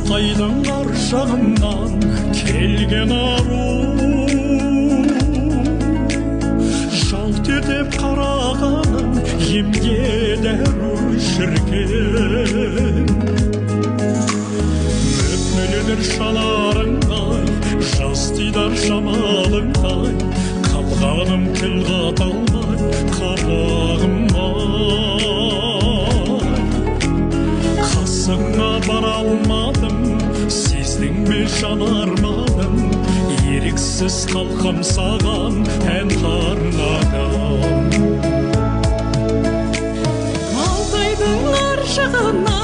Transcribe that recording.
Алтайдың ар жағынан келген ару, жалт етіп қарағаның емге дәру шіркін. Мөп-мөлдір шаларыңдай, жас дидар жамалыңдай, қалғаным тіл қата алмай қарағым-ай. Қасыңа бара алмадым, сездің бе жанарманым, еріксіз қалқам саған ән арнадым. Алтайдың ар жағынан